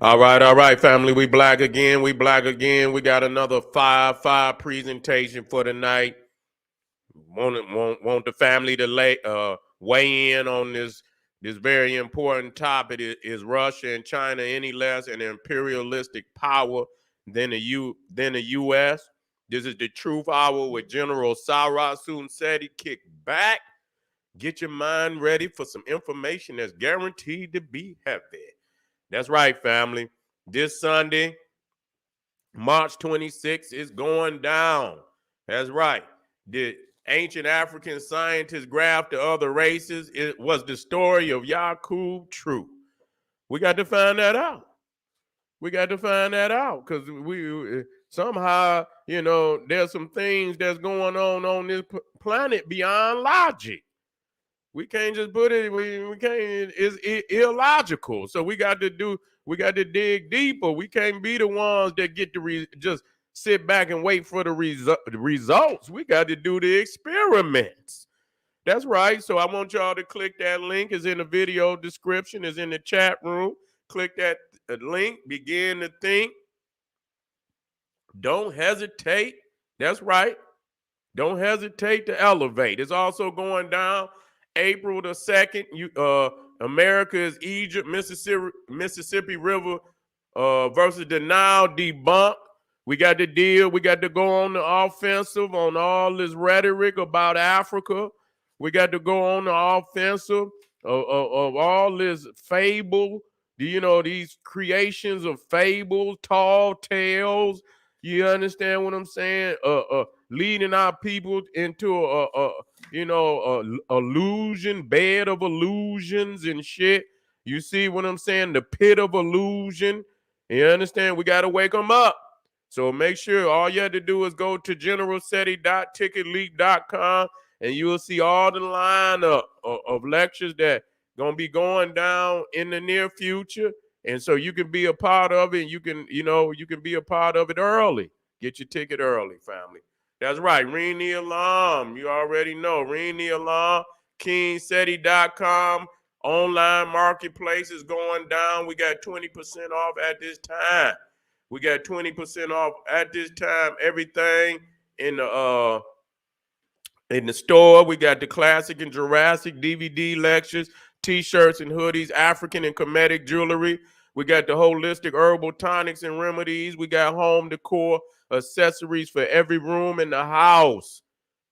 All right, family. We black again. We black again. We got another five presentation for tonight. Want the family to weigh in on this very important topic. Is Russia and China any less an imperialistic power than the U.S.? This is the Truth Hour with General Sarah Seti. Kick back. Get your mind ready for some information that's guaranteed to be heavy. That's right, family. This Sunday, March 26th, is going down. That's right. The ancient African scientists graphed to other races. It was the story of Yakub True. We got to find that out. We got to find that out because we somehow, there's some things that's going on this planet beyond logic. We can't just put it. We can't. It's illogical. So we got to dig deeper. We can't be the ones that get to just sit back and wait for the results. We got to do the experiments. That's right. So I want y'all to click that link. It's in the video description. It's in the chat room. Click that link. Begin to think. Don't hesitate. That's right. Don't hesitate to elevate. It's also going down April the 2nd. America is Egypt, Mississippi River versus the Nile debunked. We got to deal. We got to go on the offensive on all this rhetoric about Africa. We got to go on the offensive of all this fable. These creations of fables, tall tales. You understand what I'm saying? Leading our people into a illusion, bed of illusions and shit. You see what I'm saying? The pit of illusion. You understand? We got to wake them up. So make sure all you have to do is go to generalseti.ticketleak.com and you will see all the lineup of lectures that going to be going down in the near future. And so you can be a part of it. And you can be a part of it early. Get your ticket early, family. That's right. Ring the alarm. You already know. Ring the alarm. KingSeti.com. Online marketplace is going down. We got 20% off at this time. We got 20% off at this time. Everything in the store. We got the classic and Jurassic DVD lectures, T-shirts and hoodies, African and Kemetic jewelry. We got the holistic herbal tonics and remedies. We got home decor accessories for every room in the house.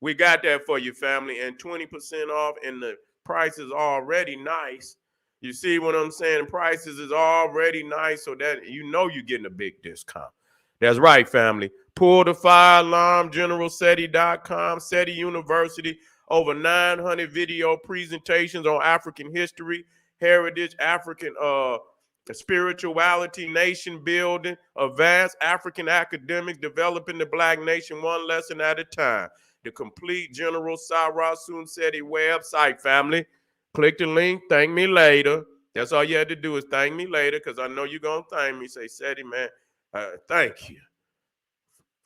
We got that for you, family, and 20% off, and the price is already nice. You see what I'm saying? Prices is already nice, so that you're getting a big discount. That's right, family. Pull the fire alarm, generalseti.com, SETI University, over 900 video presentations on African history, heritage, African spirituality, nation building, advanced African academics developing the Black nation one lesson at a time. The complete General Sarah Seti website, family. Click the link, thank me later. That's all you had to do is thank me later, because I know you're going to thank me. Say, Seti, man, thank you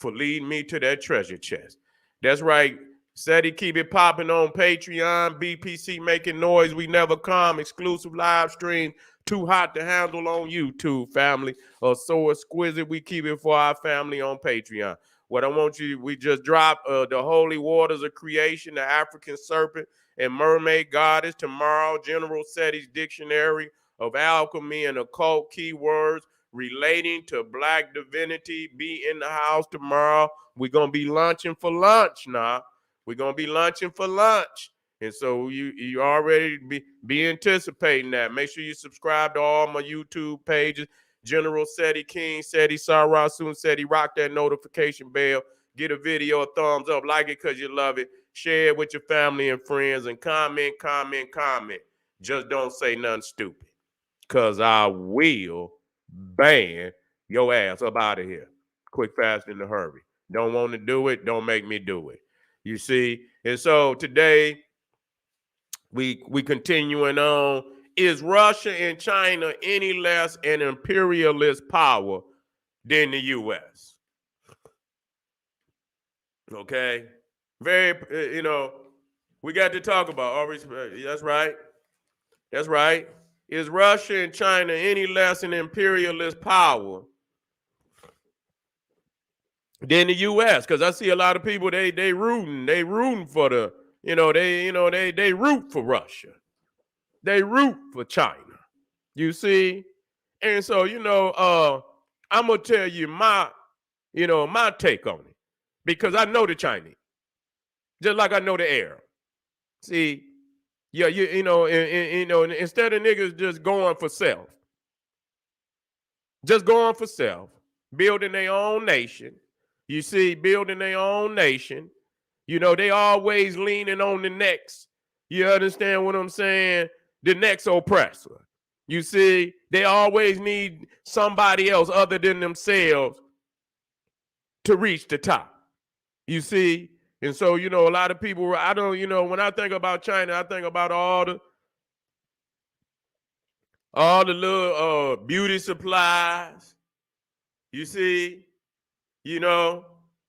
for leading me to that treasure chest. That's right. Seti, keep it popping on Patreon. BPC making noise. We never come. Exclusive live stream. Too hot to handle on YouTube, family. So exquisite. We keep it for our family on Patreon. What I want you, we just dropped the holy waters of creation, the African serpent and mermaid goddess tomorrow. General Seti's dictionary of alchemy and occult keywords relating to Black divinity. Be in the house tomorrow. We're going to be lunching for lunch now. We're going to be lunching for lunch. And so you already be anticipating that. Make sure you subscribe to all my YouTube pages. General Seti, King Seti, Sarah Seti. Rock that notification bell. Get a video a thumbs up. Like it because you love it. Share it with your family and friends. And comment. Just don't say nothing stupid, because I will ban your ass up out of here. Quick, fast, in a hurry. Don't want to do it? Don't make me do it. You see? And so today, we continuing on. Is Russia and China any less an imperialist power than the U.S.? Okay? Very, we got to talk about. That's right. That's right. Is Russia and China any less an imperialist power than the U.S.? Because I see a lot of people they rooting for the they root for Russia, they root for China. You see, and so I'm gonna tell you my take on it, because I know the Chinese just like I know the Arab. See, yeah, instead of niggas just going for self, building their own nation. You see, building their own nation. They always leaning on the next. You understand what I'm saying? The next oppressor. You see, they always need somebody else other than themselves to reach the top. You see? And so, a lot of people, I don't, when I think about China, I think about all the little beauty supplies. You see?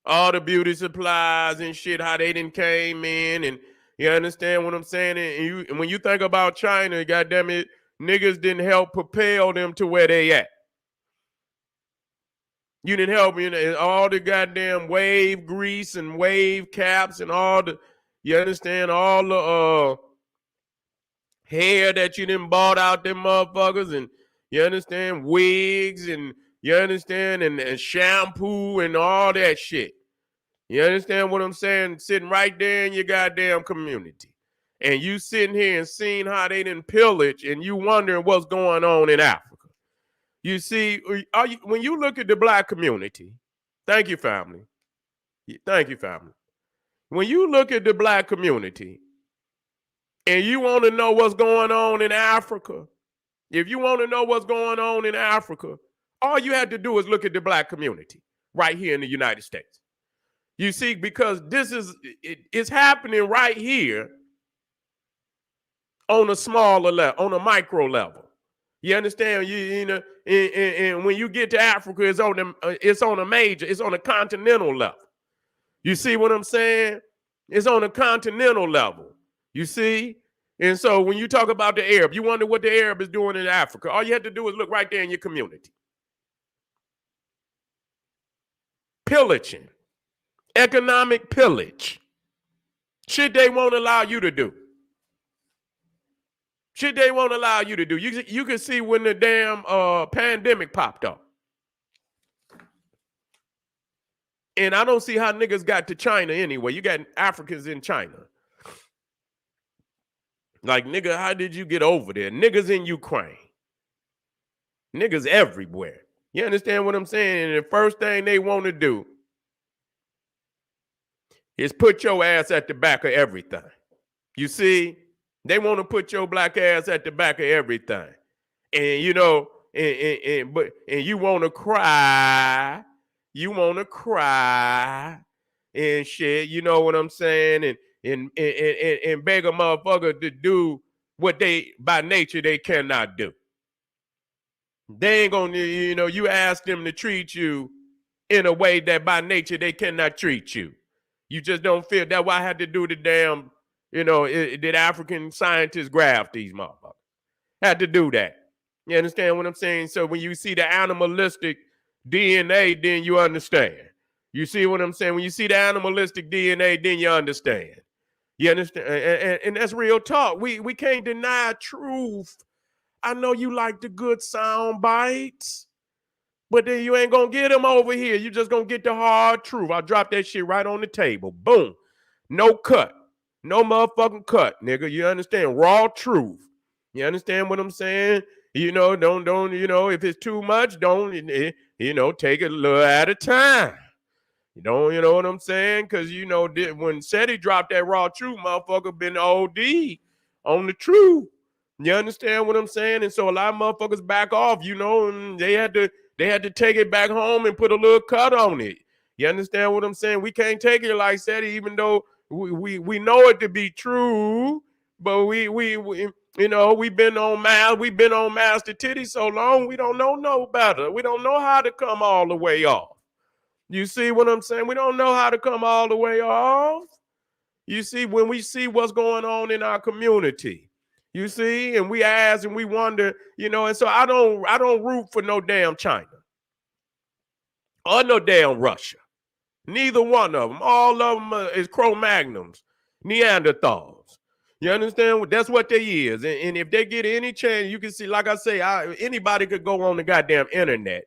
All the beauty supplies and shit, how they done came in, and you understand what I'm saying? And when you think about China, goddamn it, niggas didn't help propel them to where they at. You didn't help me, all the goddamn wave grease and wave caps and all the, you understand, all the hair that you done bought out them motherfuckers, and you understand, wigs, and you understand, and shampoo and all that shit. You understand what I'm saying? Sitting right there in your goddamn community. And you sitting here and seeing how they done pillage, and you wondering what's going on in Africa. You see, when you look at the black community, thank you, family. Thank you, family. When you look at the black community and you want to know what's going on in Africa, if you want to know what's going on in Africa, all you have to do is look at the black community right here in the United States. You see, because it's happening right here on a smaller level, on a micro level. You understand? And when you get to Africa, it's on a continental level. You see what I'm saying? It's on a continental level. You see? And so when you talk about the Arab, you wonder what the Arab is doing in Africa. All you have to do is look right there in your community. Pillaging. Economic pillage. Shit they won't allow you to do. Shit they won't allow you to do. You can see when the damn pandemic popped up. And I don't see how niggas got to China anyway. You got Africans in China. Like, nigga, how did you get over there? Niggas in Ukraine. Niggas everywhere. You understand what I'm saying? And the first thing they want to do is put your ass at the back of everything. You see? They want to put your black ass at the back of everything. And you want to cry. You want to cry and shit. You know what I'm saying? And beg a motherfucker to do what they, by nature, they cannot do. They ain't gonna, you ask them to treat you in a way that by nature they cannot treat you. You just don't feel. That's why I had to do the damn, did African scientists graft these motherfuckers? Had to do that. You understand what I'm saying? So when you see the animalistic DNA, then you understand. You see what I'm saying? When you see the animalistic DNA, then you understand. You understand? And that's real talk. We can't deny truth. I know you like the good sound bites, but then you ain't gonna get them over here. You just gonna get the hard truth. I'll drop that shit right on the table. Boom. No cut. No motherfucking cut, nigga. You understand? Raw truth. You understand what I'm saying? Don't, if it's too much, don't, take it a little at a time. You know what I'm saying? Because, when SETI dropped that raw truth, motherfucker been OD on the truth. You understand what I'm saying? And so a lot of motherfuckers back off, and they had to take it back home and put a little cut on it. You understand what I'm saying? We can't take it like SETI, even though we know it to be true, but we've been on Master Titty so long, we don't know no better. We don't know how to come all the way off. You see what I'm saying? We don't know how to come all the way off. You see, when we see what's going on in our community, You see, and we ask and we wonder, and so I don't root for no damn China or no damn Russia. Neither one of them. All of them is Cro-Magnums, Neanderthals. You understand? That's what they is. And if they get any chance, you can see, like I say, anybody could go on the goddamn internet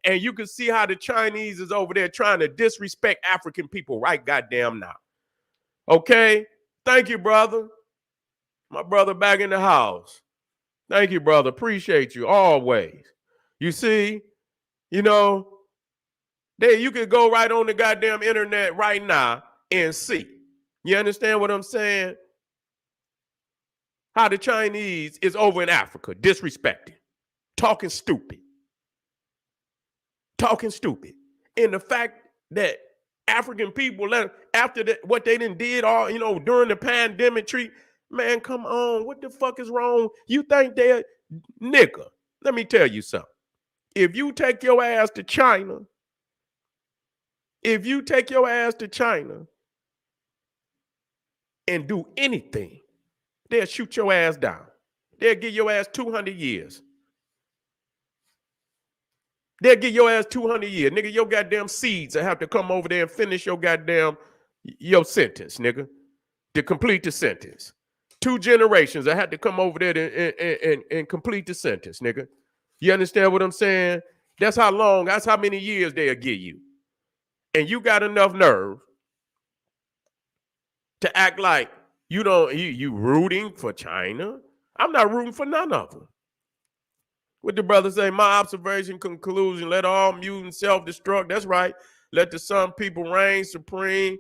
and you can see how the Chinese is over there trying to disrespect African people right goddamn now. Okay? Thank you, brother. My brother back in the house. Thank you, brother. Appreciate you always. You see, there you could go right on the goddamn internet right now and see. You understand what I'm saying? How the Chinese is over in Africa, disrespecting, talking stupid. And the fact that African people, after what they done did all, during the pandemic man, come on. What the fuck is wrong? You think they're, nigga, let me tell you something. If you take your ass to China, and do anything, they'll shoot your ass down. They'll give your ass 200 years. Nigga, your goddamn seeds will have to come over there and finish your sentence, nigga, to complete the sentence. 2 generations, I had to come over there and complete the sentence, nigga. You understand what I'm saying? That's how many years they'll give you. And you got enough nerve to act like you rooting for China. I'm not rooting for none of them. What the brother say? My observation conclusion, let all mutants self-destruct. That's right. Let the sun people reign supreme.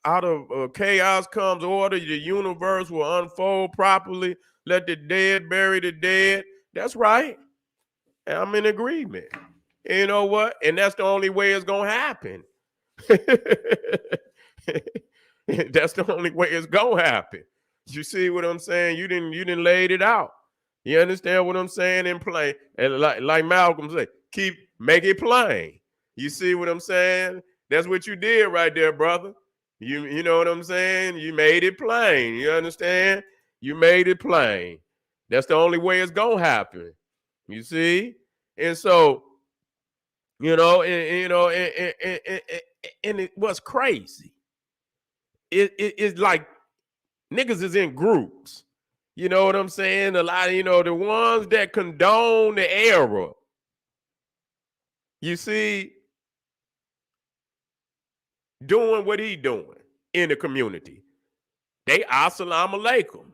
Out of chaos comes order. The universe will unfold properly. Let the dead bury the dead. That's right. I'm in agreement. And you know what? And that's the only way it's going to happen. That's the only way it's going to happen. You see what I'm saying? You didn't lay it out. You understand what I'm saying? In plain, and like Malcolm said, make it plain. You see what I'm saying? That's what you did right there, brother. You know what I'm saying? You made it plain. You understand? You made it plain. That's the only way it's gonna happen. You see? And so, and it was crazy. It's like niggas is in groups. You know what I'm saying? A lot of, the ones that condone the error. You see, doing what he doing in the community. They assalamu alaikum.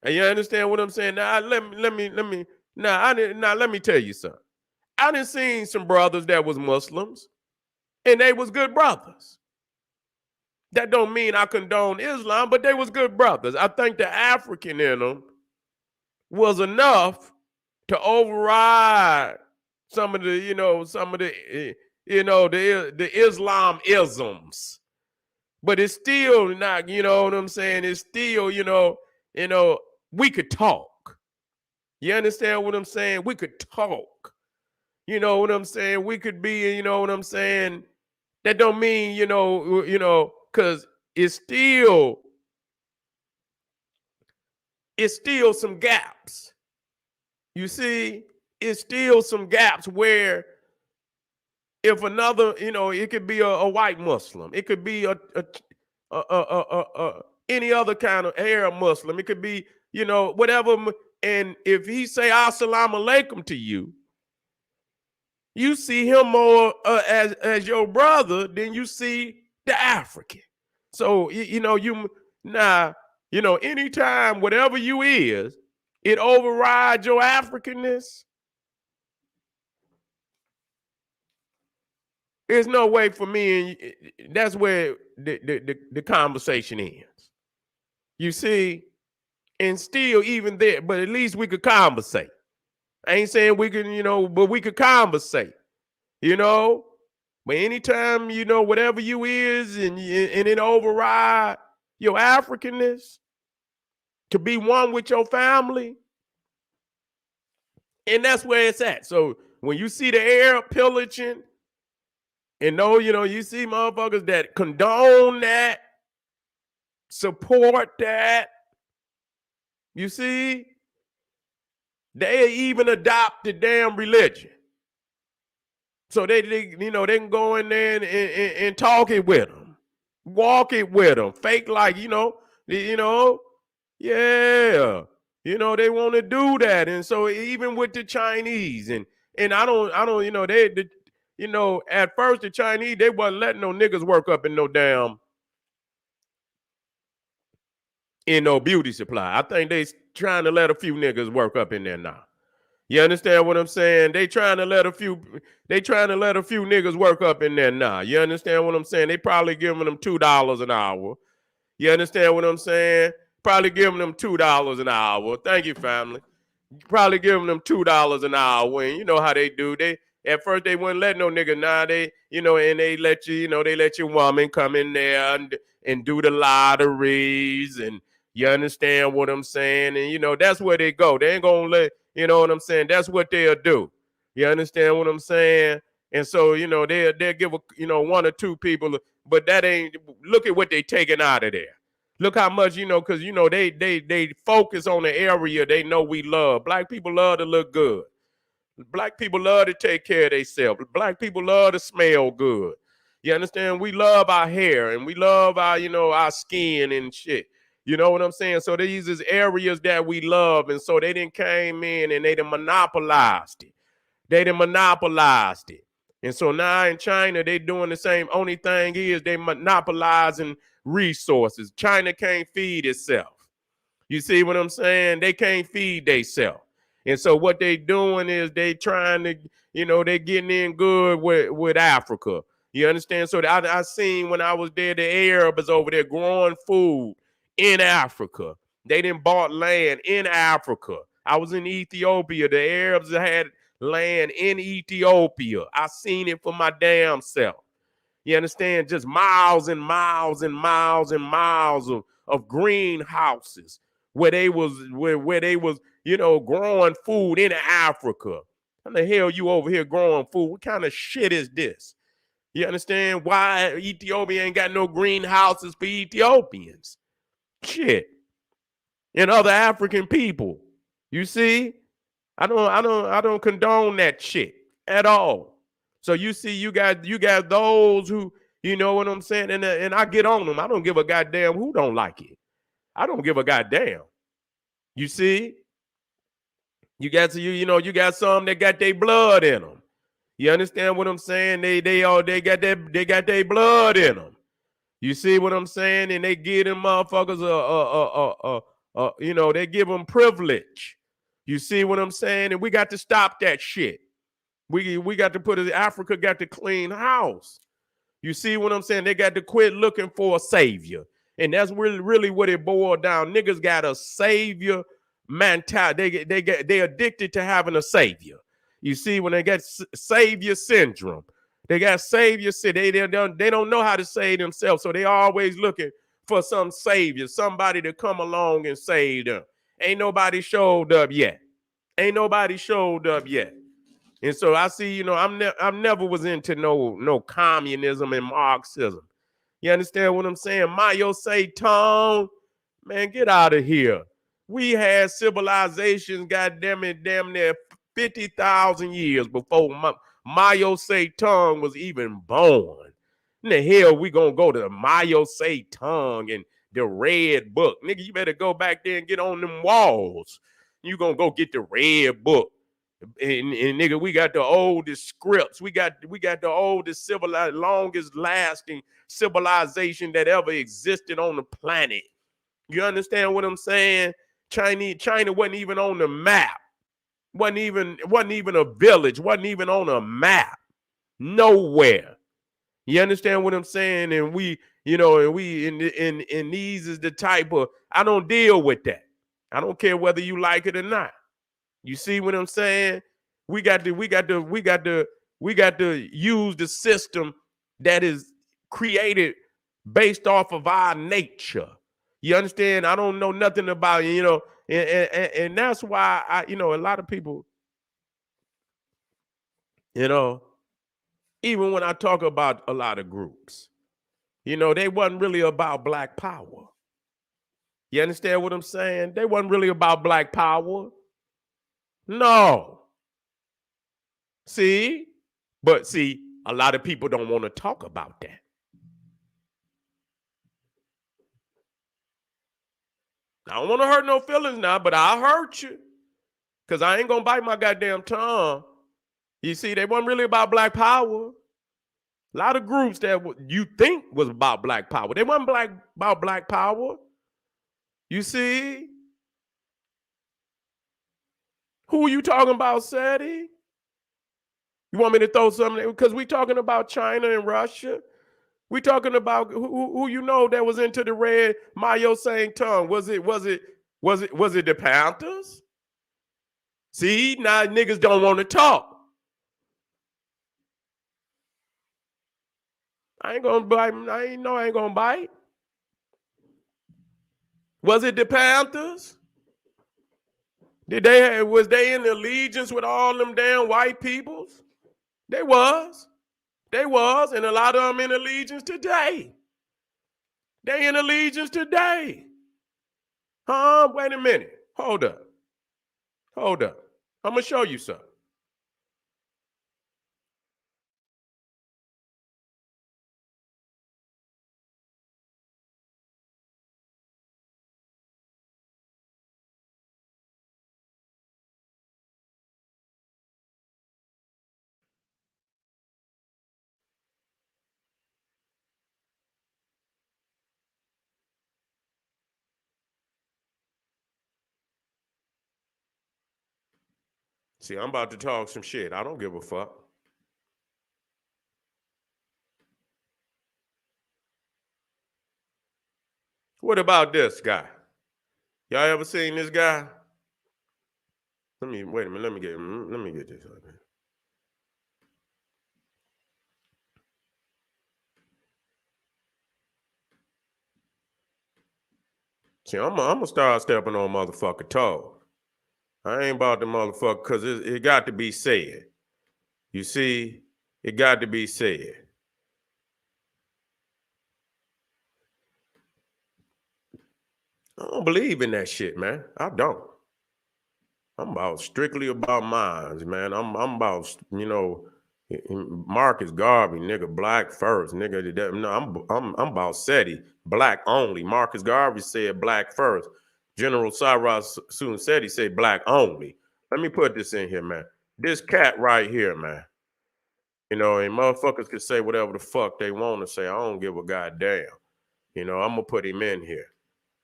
And you understand what I'm saying? Now let me tell you something. I done seen some brothers that was Muslims, and they was good brothers. That don't mean I condone Islam, but they was good brothers. I think the African in them was enough to override some of the, the Islam isms. But it's still not, you know what I'm saying? It's still, we could talk. You understand what I'm saying? We could talk. You know what I'm saying? We could be, you know what I'm saying? That don't mean, because it's still some gaps. You see, it's still some gaps where if another, it could be a white Muslim, it could be any other kind of Arab Muslim, it could be, whatever. And if he say assalamu alaikum to you, you see him more as your brother than you see the African. So anytime whatever you is, it overrides your Africanness. There's no way for me, and that's where the conversation ends. You see, and still even there, but at least we could conversate. I ain't saying we can, but we could conversate, But anytime, whatever you is and it override your Africanness to be one with your family, and that's where it's at. So when you see the Arab pillaging, and you see motherfuckers that condone that, support that, You see, they even adopt the damn religion. So they they can go in there and talk it with them, walk it with them, fake like, yeah, they want to do that. And so even with the Chinese and I don't, at first the Chinese, they wasn't letting no niggas work up in no beauty supply. I think they trying to let a few niggas work up in there now. You understand what I'm saying? They trying to let a few niggas work up in there now. You understand what I'm saying? They probably giving them $2 an hour. You understand what I'm saying? Probably giving them $2 an hour. Thank you, family. Probably giving them $2 an hour. And you know how they do. They at first they wouldn't let no nigga. Now they, and they let they let your woman come in there and do the lotteries, and you understand what I'm saying? And that's where they go. They ain't gonna let, you know what I'm saying? That's what they'll do. You understand what I'm saying? And so, they'll give one or two people, but that ain't, look at what they taking out of there. Look how much, because they focus on the area they know we love. Black people love to look good. Black people love to take care of themselves. Black people love to smell good. You understand? We love our hair and we love our, our skin and shit. You know what I'm saying? So these is areas that we love. And so they didn't came in and they done monopolized it. They done monopolized it. And so now in China, they doing the same. Only thing is they monopolizing resources. China can't feed itself. You see what I'm saying? They can't feed themselves. And so what they doing is they trying to, they getting in good with Africa. You understand? So I seen when I was there, the Arabs over there growing food in Africa. They didn't bought land in Africa. I was in Ethiopia. The Arabs had land in Ethiopia. I seen it for my damn self. You understand? Just miles and miles and miles and miles of greenhouses where they was growing food in Africa. How the hell you over here growing food? What kind of shit is this? You understand why Ethiopia ain't got no greenhouses for Ethiopians? Shit. And other African people. You see? I don't condone that shit at all. So you see, you got those who, you know what I'm saying, and I get on them. I don't give a goddamn who don't like it. I don't give a goddamn. You see, you got some that got their blood in them. You understand what I'm saying? They got their blood in them. You see what I'm saying? And they give them motherfuckers they give them privilege. You see what I'm saying? And we got to stop that shit. We got to put it. Africa got to clean house. You see what I'm saying? They got to quit looking for a savior. And that's really what it boiled down. Niggas got a savior mentality. They addicted to having a savior. You see, when they got savior syndrome, they got savior. They don't know how to save themselves. So they always looking for some savior, somebody to come along and save them. Ain't nobody showed up yet. Ain't nobody showed up yet. And so I see, I'm never was into no communism and Marxism. You understand what I'm saying? Mao Zedong, man, get out of here. We had civilizations, goddamn it, damn near 50,000 years before Mao Zedong was even born. In the hell we gonna go to Mao Zedong and the Red Book? Nigga, you better go back there and get on them walls. You gonna go get the Red Book. And nigga, we got the oldest scripts. We got the oldest civilized, longest lasting civilization that ever existed on the planet. You understand what I'm saying? China wasn't even on the map. Wasn't even a village. Wasn't even on a map. Nowhere. You understand what I'm saying? And we, and these is the type of, I don't deal with that. I don't care whether you like it or not. You see what I'm saying? We got to use the system that is created based off of our nature. You understand? I don't know nothing about it, and that's why a lot of people, even when I talk about a lot of groups, they wasn't really about black power. You understand what I'm saying? They wasn't really about black power. No. See? But see, a lot of people don't want to talk about that. I don't want to hurt no feelings now, but I'll hurt you. Because I ain't going to bite my goddamn tongue. You see, they wasn't really about black power. A lot of groups that you think was about black power, they wasn't about black power. You see? Who are you talking about, Sadie? You want me to throw something? Because we talking about China and Russia. We talking about who you know that was into the red Mayo saying tongue. Was it the Panthers? See, now niggas don't want to talk. I ain't gonna bite. I ain't gonna bite. Was it the Panthers? Was they in allegiance with all them damn white peoples? They was, and a lot of them in allegiance today. They in allegiance today. Huh? Wait a minute. Hold up. I'm gonna show you something. See, I'm about to talk some shit. I don't give a fuck. What about this guy? Y'all ever seen this guy? Wait a minute. Let me get this up here. See, I'm gonna start stepping on motherfucker toes. I ain't about the motherfucker because it got to be said. You see, it got to be said. I don't believe in that shit, man. I don't. I'm about strictly about minds, man. I'm about, Marcus Garvey, nigga, black first, nigga. No, I'm about SETI, black only. Marcus Garvey said black first. General Cyrus soon said he said black only. Let me put this in here, man. This cat right here, man. And motherfuckers can say whatever the fuck they want to say. I don't give a goddamn. I'm gonna put him in here.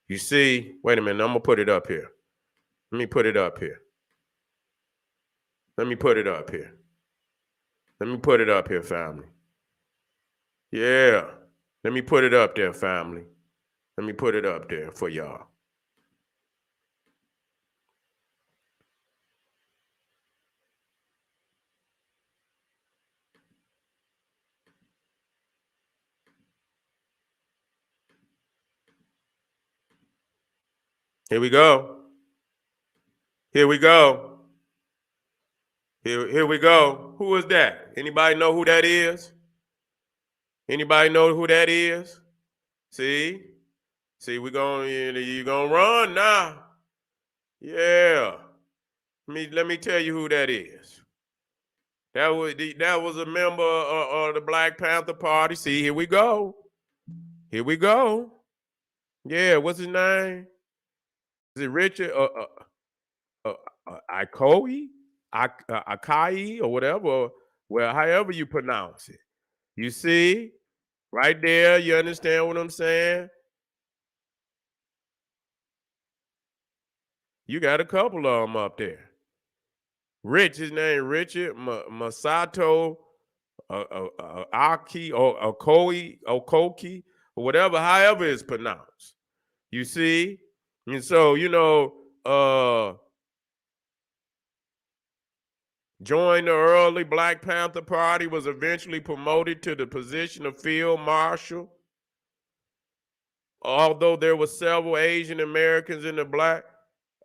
You see? Wait a minute. I'm gonna put it up here. Let me put it up here. Let me put it up here. Let me put it up here, family. Yeah. Let me put it up there, family. Let me put it up there for y'all. Here we go. Here we go. Here we go. Who is that? Anybody know who that is? Anybody know who that is? See, you gonna run now. Yeah. Let me tell you who that is. That was a member of the Black Panther Party. See, here we go. Here we go. Yeah, what's his name? Is it Richard Ikoyi? Akai or whatever? Well, however you pronounce it. You see? Right there, you understand what I'm saying? You got a couple of them up there. His name Richard Masato Aki or Okoki or whatever, however it's pronounced. You see? And so, joined the early Black Panther Party, was eventually promoted to the position of Field Marshal. Although there were several Asian Americans in the Black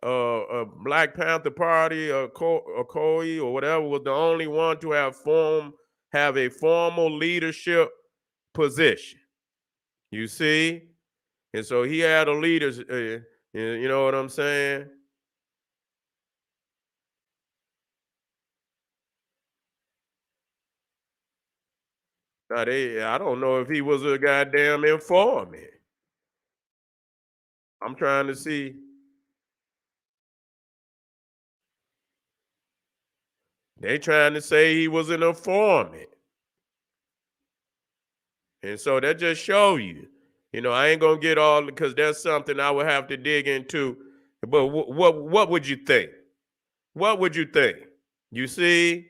Panther Party, Okoye or whatever, was the only one to have a formal leadership position. You see? And so he had a leadership. You know what I'm saying? Now I don't know if he was a goddamn informant. I'm trying to see. They trying to say he was an informant. And so that just show you. I ain't gonna get all because that's something I would have to dig into. But what would you think? What would you think? You see?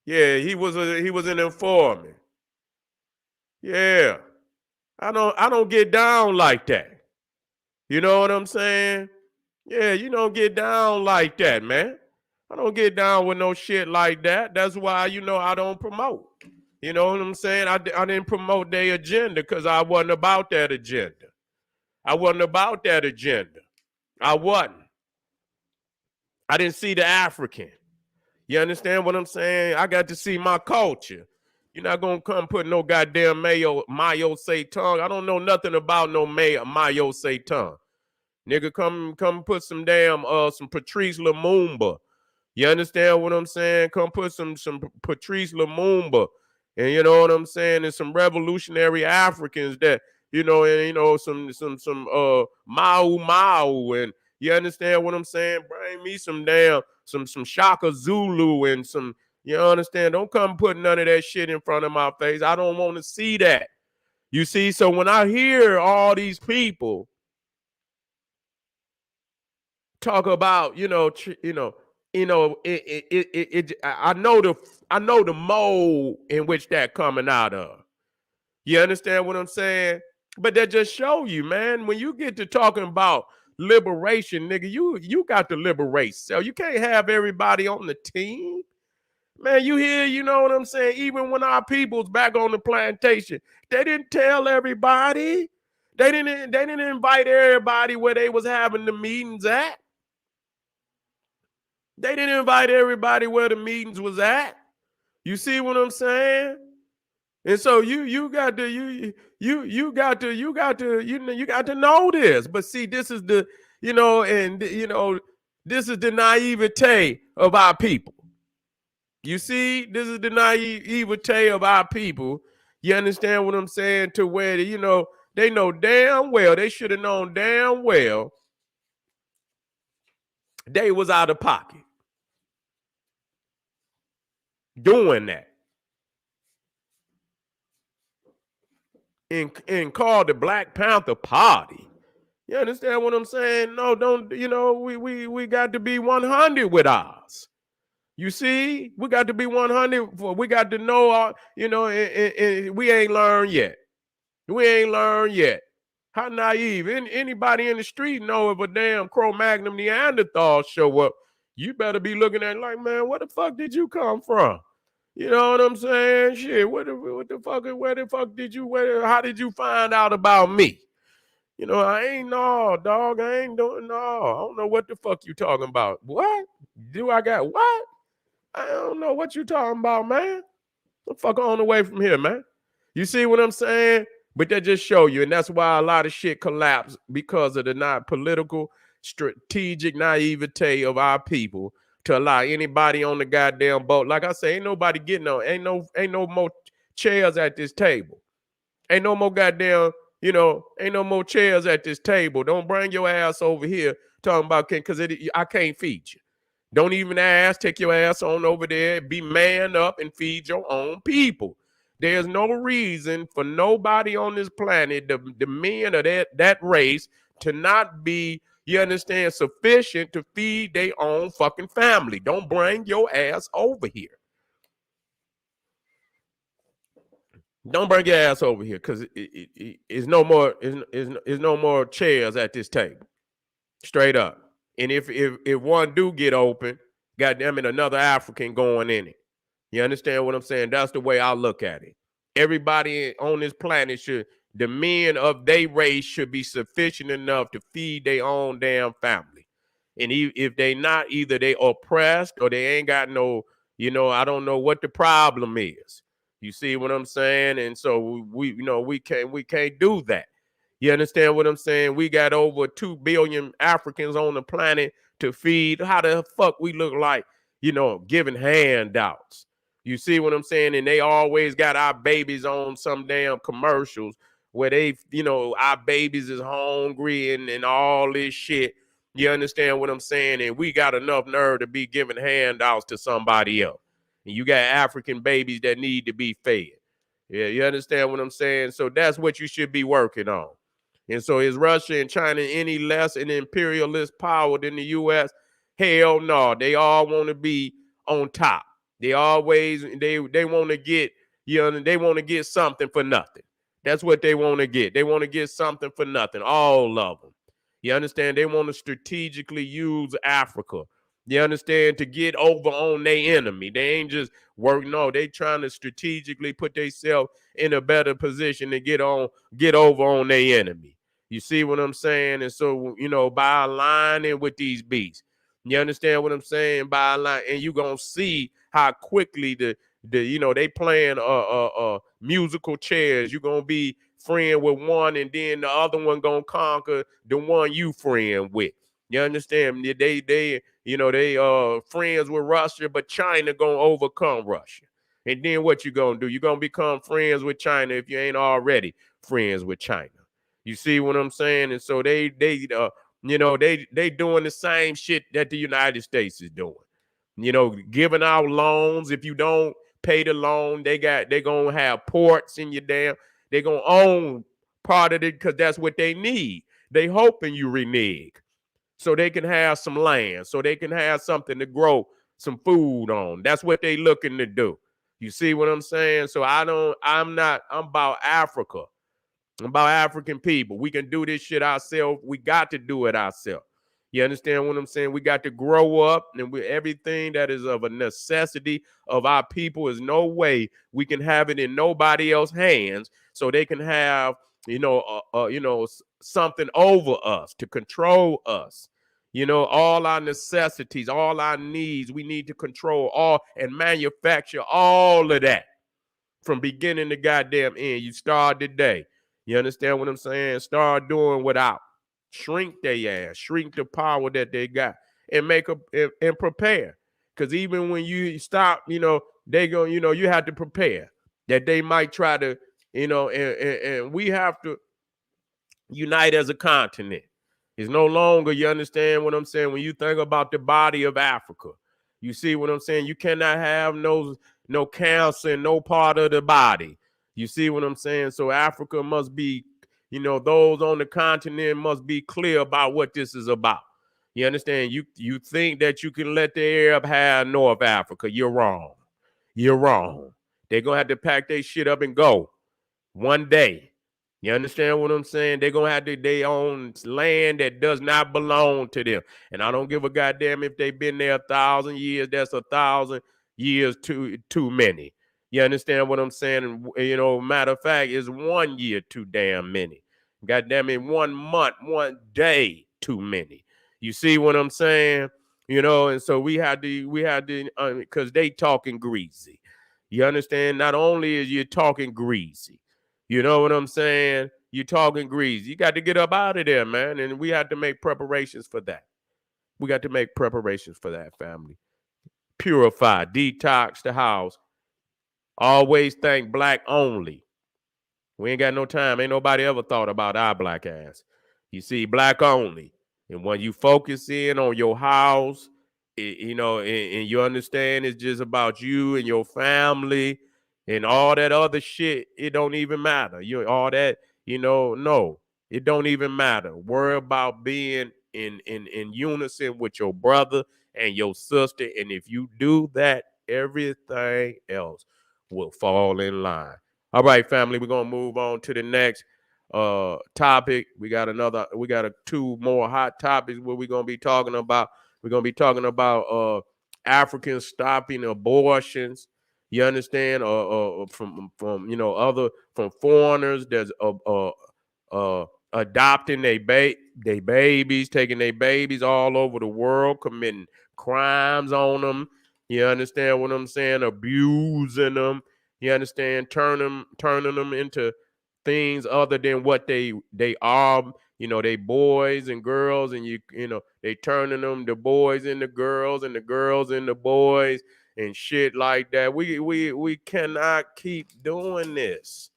Yeah, he was an informant. Yeah. I don't get down like that. You know what I'm saying? Yeah, you don't get down like that, man. I don't get down with no shit like that. That's why, I don't promote. You know what I'm saying? I didn't promote their agenda because I wasn't about that agenda. I wasn't about that agenda. I wasn't. I didn't see the African. You understand what I'm saying? I got to see my culture. You're not gonna come put no goddamn Mayo Satan. I don't know nothing about no Mayo Satan. Nigga, come put some damn some Patrice Lumumba. You understand what I'm saying? Come put some Patrice Lumumba, and you know what I'm saying, and some revolutionary Africans that and some Mau Mau, and you understand what I'm saying? Bring me some damn some Shaka Zulu and some. You understand? Don't come put none of that shit in front of my face. I don't want to see that. You see? So when I hear all these people talk about, I know the mold in which that coming out of. You understand what I'm saying? But that just show you, man, when you get to talking about liberation, nigga, you got to liberate. So you can't have everybody on the team. Man, you hear, you know what I'm saying? Even when our people's back on the plantation, they didn't tell everybody. They didn't invite everybody where they was having the meetings at. They didn't invite everybody where the meetings was at. You see what I'm saying? And so you got to know this. But see, this is the this is the naivete of our people. You see, this is the naivete of our people. You understand what I'm saying? To where they know damn well, they should have known damn well they was out of pocket doing that. And called the Black Panther Party. You understand what I'm saying? No, don't, we got to be 100 with ours. You see, we got to be 100. We got to know, and we ain't learned yet. We ain't learned yet. How naive. Anybody in the street know if a damn Cro-Magnon Neanderthal show up, you better be looking at it like, man, where the fuck did you come from? You know what I'm saying? Shit, what the fuck, where the fuck did you, how did you find out about me? I ain't no dog. I ain't doing no. I don't know what the fuck you talking about. What? Do I got what? I don't know what you talking about, man. The fuck on away from here, man. You see what I'm saying? But that just show you, and that's why a lot of shit collapsed because of the not political, strategic naivete of our people to allow anybody on the goddamn boat. Like I say, ain't nobody getting on. Ain't no more chairs at this table. Ain't no more goddamn, ain't no more chairs at this table. Don't bring your ass over here talking about because I can't feed you. Don't even ask. Take your ass on over there. Be man up and feed your own people. There's no reason for nobody on this planet, the men of that race, to not be, you understand, sufficient to feed their own fucking family. Don't bring your ass over here. Don't bring your ass over here because it's no more. Is no more chairs at this table. Straight up. And if one do get open, goddamn it, another African going in it. You understand what I'm saying? That's the way I look at it. Everybody on this planet the men of their race should be sufficient enough to feed their own damn family. And if they not, either they oppressed or they ain't got no, I don't know what the problem is. You see what I'm saying? And so we can't do that. You understand what I'm saying? We got over 2 billion Africans on the planet to feed. How the fuck we look like, giving handouts? You see what I'm saying? And they always got our babies on some damn commercials where our babies is hungry and all this shit. You understand what I'm saying? And we got enough nerve to be giving handouts to somebody else. And you got African babies that need to be fed. Yeah, you understand what I'm saying? So that's what you should be working on. And so is Russia and China any less an imperialist power than the U.S.? Hell no. They all want to be on top. They always they want to get they want to get something for nothing. That's what they want to get. They want to get something for nothing. All of them. You understand? They want to strategically use Africa. You understand? To get over on their enemy. They ain't just work. No, they trying to strategically put themselves in a better position to get over on their enemy. You see what I'm saying? And so, by aligning with these beasts, you understand what I'm saying? By aligning, and you gonna see how quickly they playing musical chairs. You're gonna be friend with one, and then the other one gonna conquer the one you friend with. You understand? They friends with Russia, but China gonna overcome Russia. And then what you gonna do? You're gonna become friends with China if you ain't already friends with China. You see what I'm saying? And so they doing the same shit that the United States is doing. Giving out loans. If you don't pay the loan, they gonna have ports in your damn. They gonna own part of it because that's what they need. They hoping you renege so they can have some land, so they can have something to grow some food on. That's what they looking to do. You see what I'm saying? So I'm about Africa. I'm about African people. We can do this shit ourselves. We got to do it ourselves. You understand what I'm saying? We got to grow up, and everything that is of a necessity of our people is no way we can have it in nobody else's hands, so they can have something over us to control us. All our necessities, all our needs, we need to control all and manufacture all of that from beginning to goddamn end. You start today. You understand what I'm saying? Start doing without. Shrink their ass, shrink the power that they got, and and prepare. Because even when you stop, they go, you have to prepare that they might try to, and we have to unite as a continent. It's no longer, you understand what I'm saying? When you think about the body of Africa, you see what I'm saying? You cannot have no cancer in no part of the body. You see what I'm saying? So Africa must be, those on the continent must be clear about what this is about. You understand? You think that you can let the Arab have North Africa. You're wrong. You're wrong. They're going to have to pack their shit up and go one day. You understand what I'm saying? They're going to have their own land that does not belong to them. And I don't give a goddamn if they've been there 1,000 years. That's 1,000 years too many. You understand what I'm saying? And, matter of fact, it's 1 year too damn many. Goddamn it, 1 month, 1 day too many. You see what I'm saying? And so we had to, because they talking greasy. You understand? Not only is you talking greasy, you know what I'm saying? You're talking grease. You got to get up out of there, man. And we had to make preparations for that. We got to make preparations for that, family. Purify, detox the house. Always think black only. We ain't got no time. Ain't nobody ever thought about our black ass. You see, black only. And when you focus in on your house, and you understand it's just about you and your family and all that other shit, it don't even matter. All that, no, it don't even matter. Worry about being in unison with your brother and your sister. And if you do that, everything else will fall in line. All right, family, we're gonna move on to the next topic. We got two more hot topics where we're gonna be talking about. We're gonna be talking about Africans stopping abortions. You understand? From from foreigners that's adopting they babies, taking their babies all over the world, committing crimes on them. You understand what I'm saying? Abusing them. You understand? Turning them into things other than what they are. You know, they boys and girls, and you know they turning them the boys into girls and the girls into boys and shit like that. We cannot keep doing this.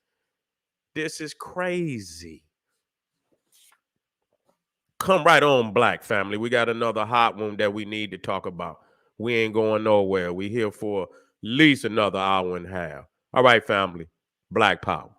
This is crazy. Come right on, Black family. We got another hot one that we need to talk about. We ain't going nowhere. We here for at least another hour and a half. All right, family. Black power.